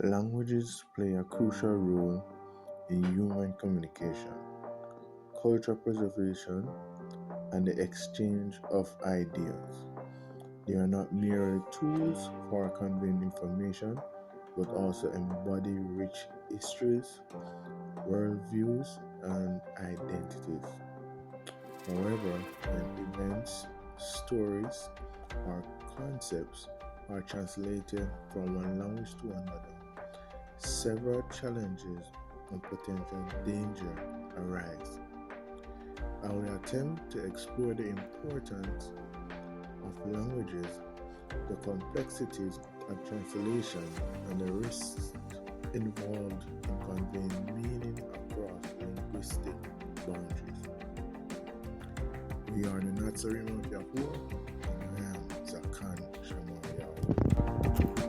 Languages play a crucial role in human communication, culture preservation, and the exchange of ideas. They are not merely tools for conveying information, but also embody rich histories, worldviews, and identities. However, when events, stories, or concepts are translated from one language to another, several challenges and potential danger arise. I will attempt to explore the importance of languages, the complexities of translation, and the risks involved in conveying meaning across linguistic boundaries. We are the Nazarene of Yahuah, and I am Zakan Shamar Yahuah.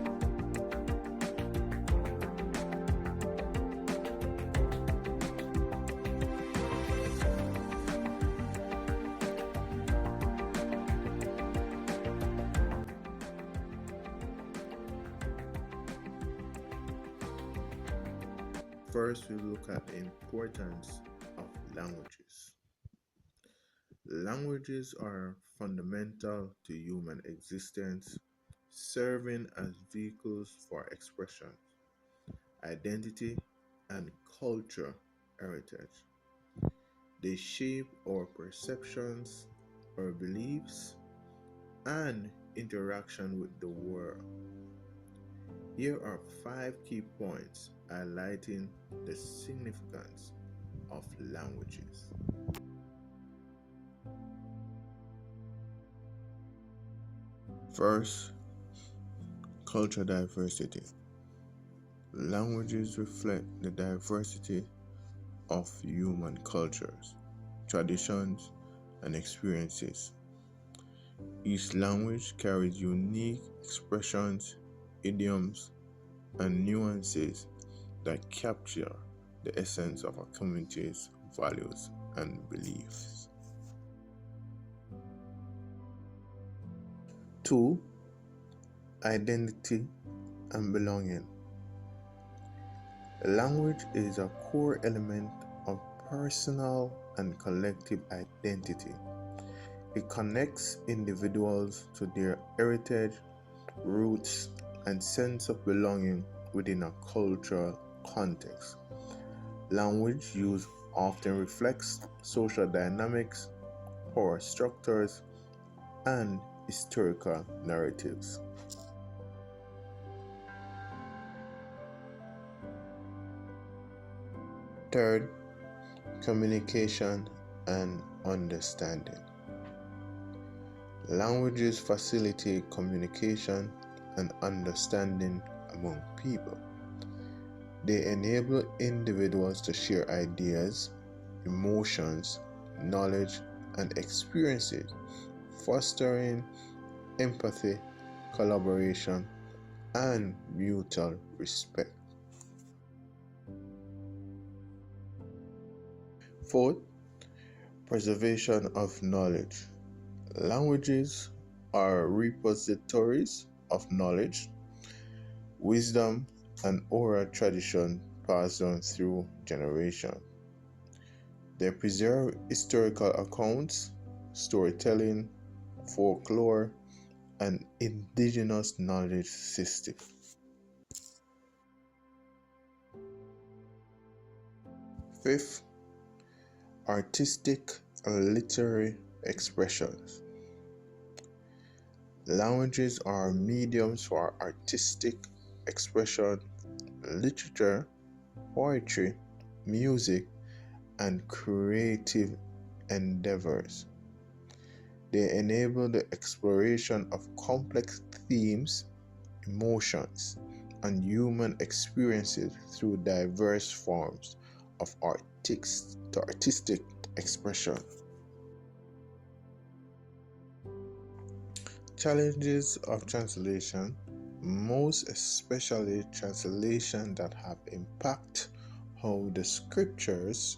First, we look at the importance of languages. Languages are fundamental to human existence, serving as vehicles for expression, identity, and culture heritage. They shape our perceptions, our beliefs, and interaction with the world. Here are 5 key points highlighting the significance of languages. First, cultural diversity. Languages reflect the diversity of human cultures, traditions, and experiences. Each language carries unique expressions, idioms, and nuances that capture the essence of a community's values and beliefs. 2. Identity and belonging. Language is a core element of personal and collective identity. It connects individuals to their heritage, roots, and sense of belonging within a cultural context. Language use often reflects social dynamics, power structures, and historical narratives. Third, communication and understanding. Languages facilitate communication and understanding among people. They enable individuals to share ideas, emotions, knowledge, and experiences, fostering empathy, collaboration, and mutual respect. Fourth, preservation of knowledge. Languages are repositories of knowledge, wisdom, and oral tradition passed on through generations. They preserve historical accounts, storytelling, folklore, and indigenous knowledge systems. Fifth, artistic and literary expressions. Languages are mediums for artistic expression, literature, poetry, music, and creative endeavors. They enable the exploration of complex themes, emotions, and human experiences through diverse forms of artistic expression. Challenges of translation, most especially translation that have impact how the scriptures,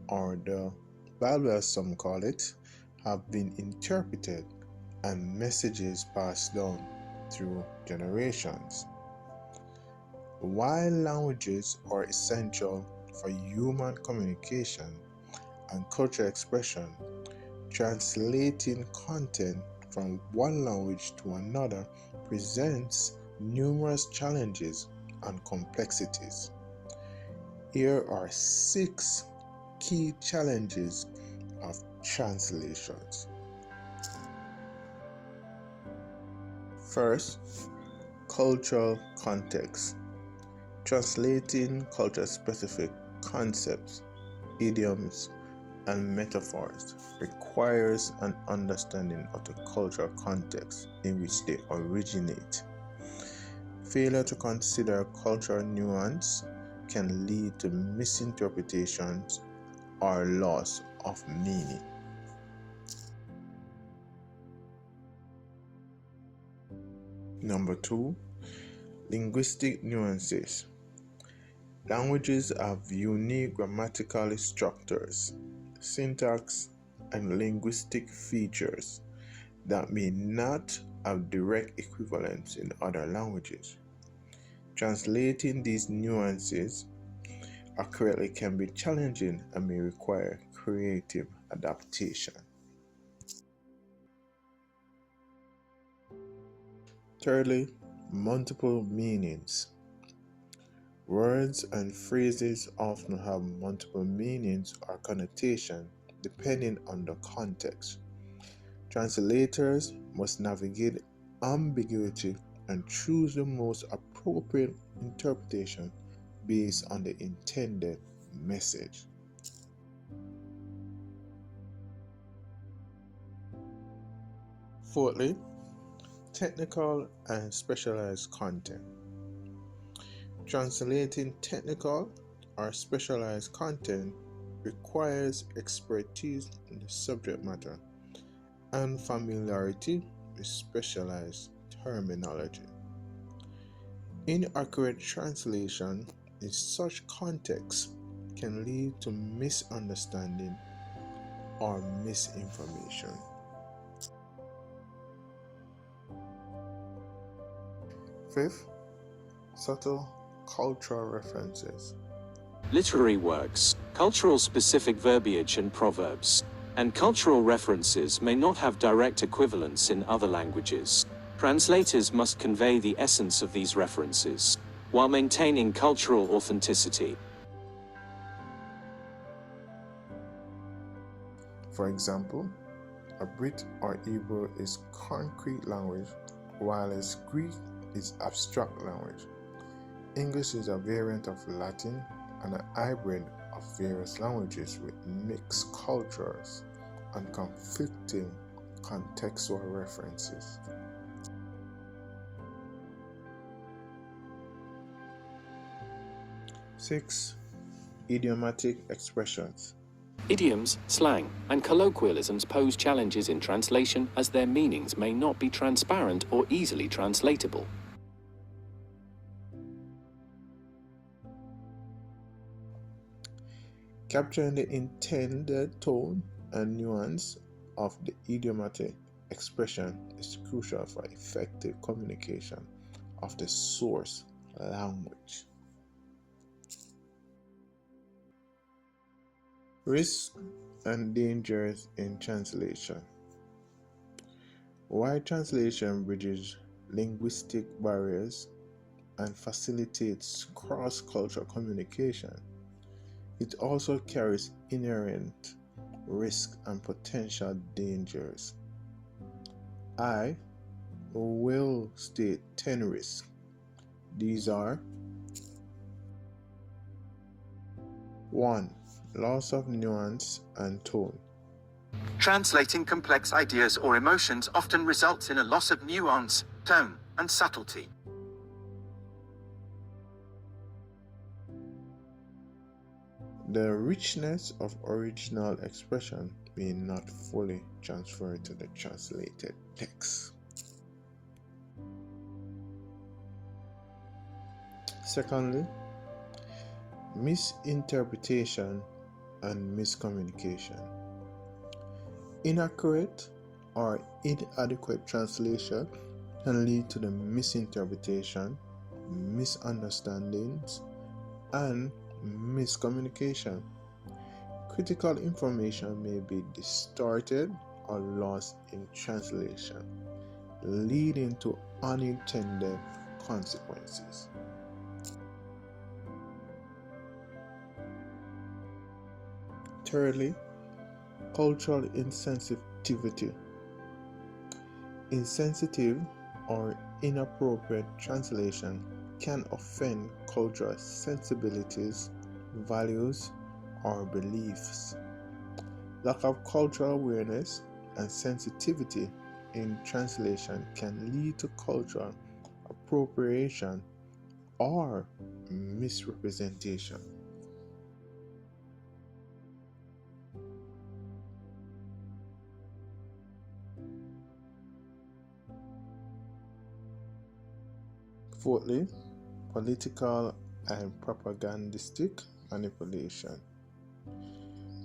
or the Bible as some call it, have been interpreted and messages passed down through generations. While languages are essential for human communication and cultural expression, translating content from one language to another presents numerous challenges and complexities. Here are 6 key challenges of translations. First, cultural context. Translating culture-specific concepts, idioms, and metaphors requires an understanding of the cultural context in which they originate. Failure to consider cultural nuance can lead to misinterpretations or loss of meaning. Number 2, linguistic nuances. Languages have unique grammatical structures, syntax, and linguistic features that may not have direct equivalents in other languages. Translating these nuances accurately can be challenging and may require creative adaptation. Thirdly, multiple meanings. Words and phrases often have multiple meanings or connotation depending on the context. Translators must navigate ambiguity and choose the most appropriate interpretation based on the intended message. Fourthly, technical and specialized content. Translating technical or specialized content requires expertise in the subject matter and familiarity with specialized terminology. Inaccurate translation in such contexts can lead to misunderstanding or misinformation. Fifth, subtle cultural references. Literary works, cultural specific verbiage and proverbs, and cultural references may not have direct equivalents in other languages. Translators must convey the essence of these references, while maintaining cultural authenticity. For example, Abryth or Hebrew is concrete language, while Greek is abstract language. English is a variant of Latin and a hybrid of various languages with mixed cultures and conflicting contextual references. Six, idiomatic expressions. Idioms, slang, and colloquialisms pose challenges in translation as their meanings may not be transparent or easily translatable. Capturing the intended tone and nuance of the idiomatic expression is crucial for effective communication of the source language. Risks and dangers in translation. While translation bridges linguistic barriers and facilitates cross-cultural communication, it also carries inherent risks and potential dangers. I will state 10 risks. These are: 1. Loss of nuance and tone. Translating complex ideas or emotions often results in a loss of nuance, tone, and subtlety. The richness of original expression may not fully transfer to the translated text. Secondly, misinterpretation and miscommunication. Inaccurate or inadequate translation can lead to the misinterpretation misunderstandings, and miscommunication. Critical information may be distorted or lost in translation, leading to unintended consequences. Thirdly, cultural insensitivity. Insensitive or inappropriate translation can offend cultural sensibilities, values, or beliefs. Lack of cultural awareness and sensitivity in translation can lead to cultural appropriation or misrepresentation. Fourthly, political and propagandistic manipulation.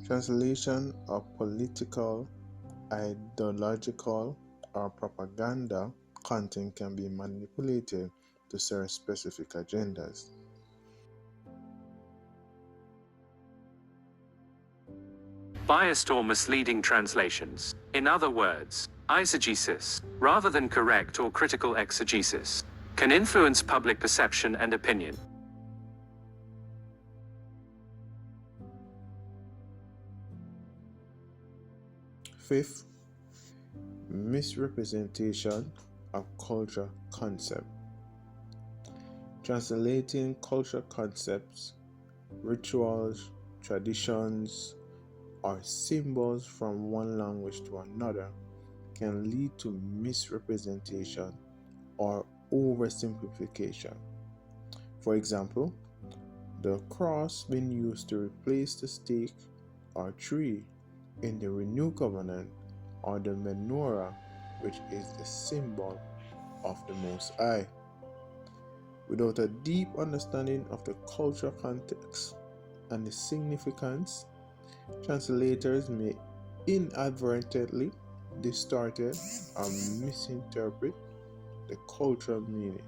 Translation of political, ideological, or propaganda content can be manipulated to serve specific agendas. Biased or misleading translations. In other words, eisegesis, rather than correct or critical exegesis, can influence public perception and opinion. Fifth, misrepresentation of culture concept. Translating culture concepts, rituals, traditions, or symbols from one language to another can lead to misrepresentation or oversimplification. For example, the cross being used to replace the stake or tree in the Renewed Covenant, or the menorah, which is the symbol of the Most High. Without a deep understanding of the cultural context and the significance, translators may inadvertently distort or misinterpret the cultural meaning,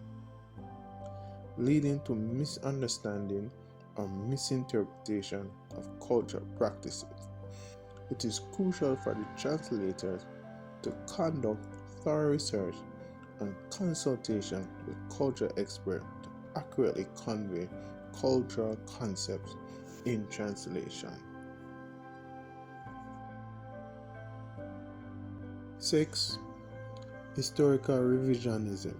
leading to misunderstanding or misinterpretation of cultural practices. It is crucial for the translators to conduct thorough research and consultation with cultural experts to accurately convey cultural concepts in translation. 6. Historical revisionism.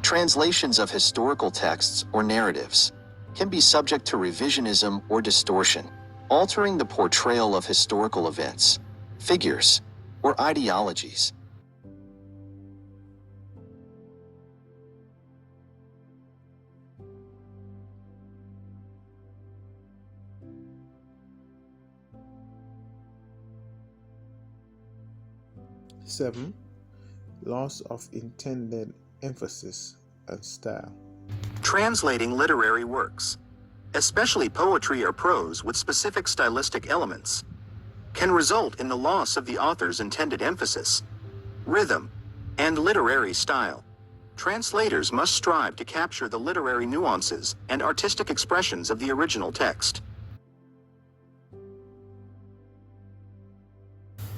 Translations of historical texts or narratives can be subject to revisionism or distortion, altering the portrayal of historical events, figures, or ideologies. Seven, loss of intended emphasis and style. Translating literary works, especially poetry or prose with specific stylistic elements, can result in the loss of the author's intended emphasis, rhythm, and literary style. Translators must strive to capture the literary nuances and artistic expressions of the original text.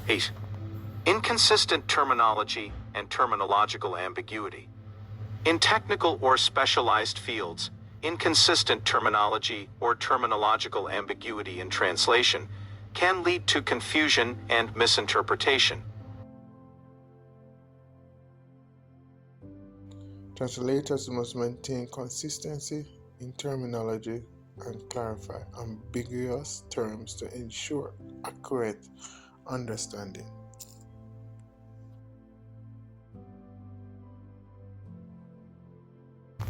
8. Inconsistent terminology and terminological ambiguity. In technical or specialized fields, inconsistent terminology or terminological ambiguity in translation can lead to confusion and misinterpretation. Translators must maintain consistency in terminology and clarify ambiguous terms to ensure accurate understanding.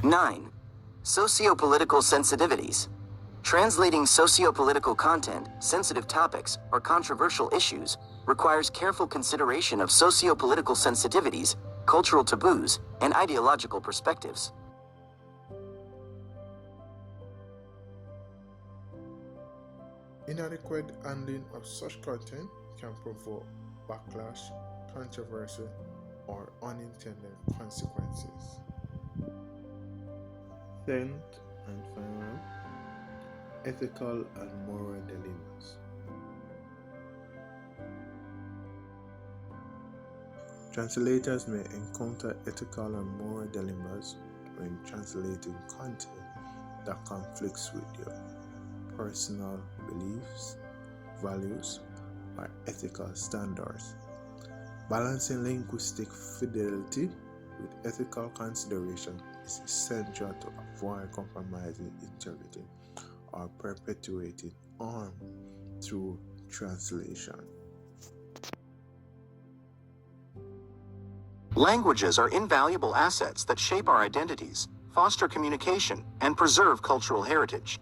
9. Sociopolitical sensitivities. Translating sociopolitical content, sensitive topics, or controversial issues requires careful consideration of sociopolitical sensitivities, cultural taboos, and ideological perspectives. Inadequate handling of such content can provoke backlash, controversy, or unintended consequences. Tenth and final, ethical and moral dilemmas. Translators may encounter ethical and moral dilemmas when translating content that conflicts with their personal beliefs, values, or ethical standards. Balancing linguistic fidelity with ethical consideration is essential to avoid compromising integrity or perpetuating harm through translation. Languages are invaluable assets that shape our identities, foster communication, and preserve cultural heritage.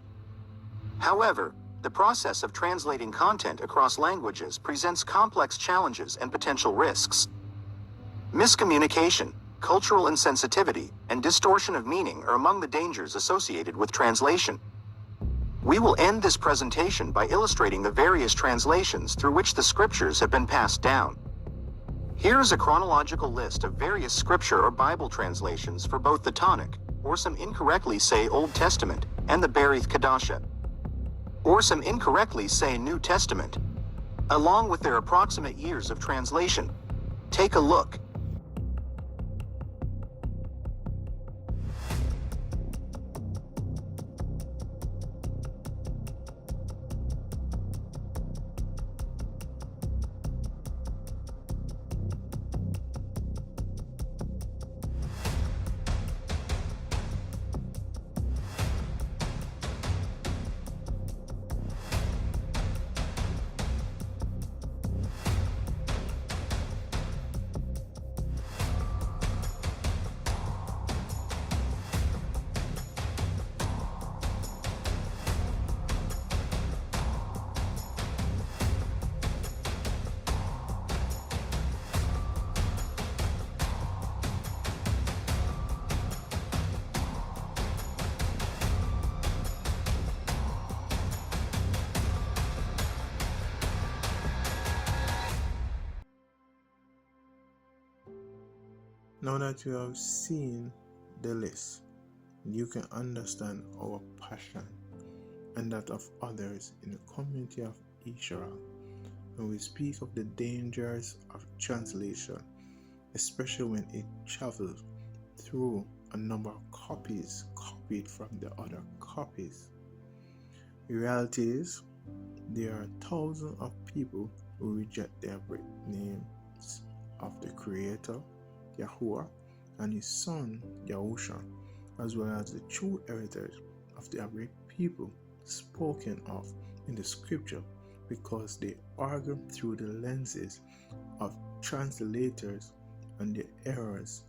However, the process of translating content across languages presents complex challenges and potential risks. Miscommunication, cultural insensitivity, and distortion of meaning are among the dangers associated with translation. We will end this presentation by illustrating the various translations through which the scriptures have been passed down. Here is a chronological list of various scripture or Bible translations for both the Tanakh, or some incorrectly say Old Testament, and the Abryth Kadasha, or some incorrectly say New Testament, along with their approximate years of translation. Take a look. Now that you have seen the list, you can understand our passion and that of others in the community of Israel when we speak of the dangers of translation, especially when it travels through a number of copies copied from the other copies. The reality is, there are thousands of people who reject the Abryth names of the Creator, Yahuah, and his son Yahushua, as well as the true heritage of the Abryth people spoken of in the scripture, because they argue through the lenses of translators and their errors.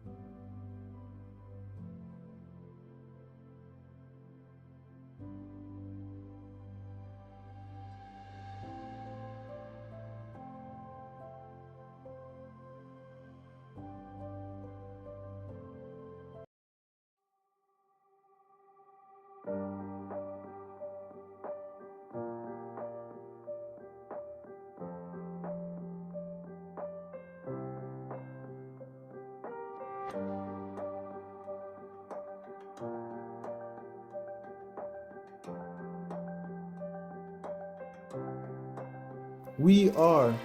We are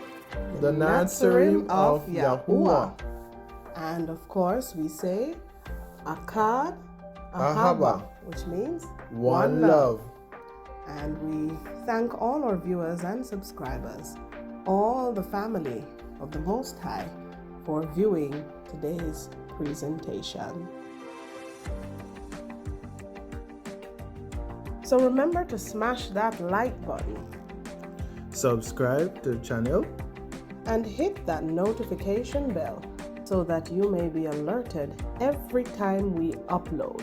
the Nazarene of Yahuah. And of course, we say Akkad Ahaba, which means one love. And we thank all our viewers and subscribers, all the family of the Most High, for viewing today's presentation. So remember to smash that like button Subscribe to the channel and hit that notification bell so that you may be alerted every time we upload.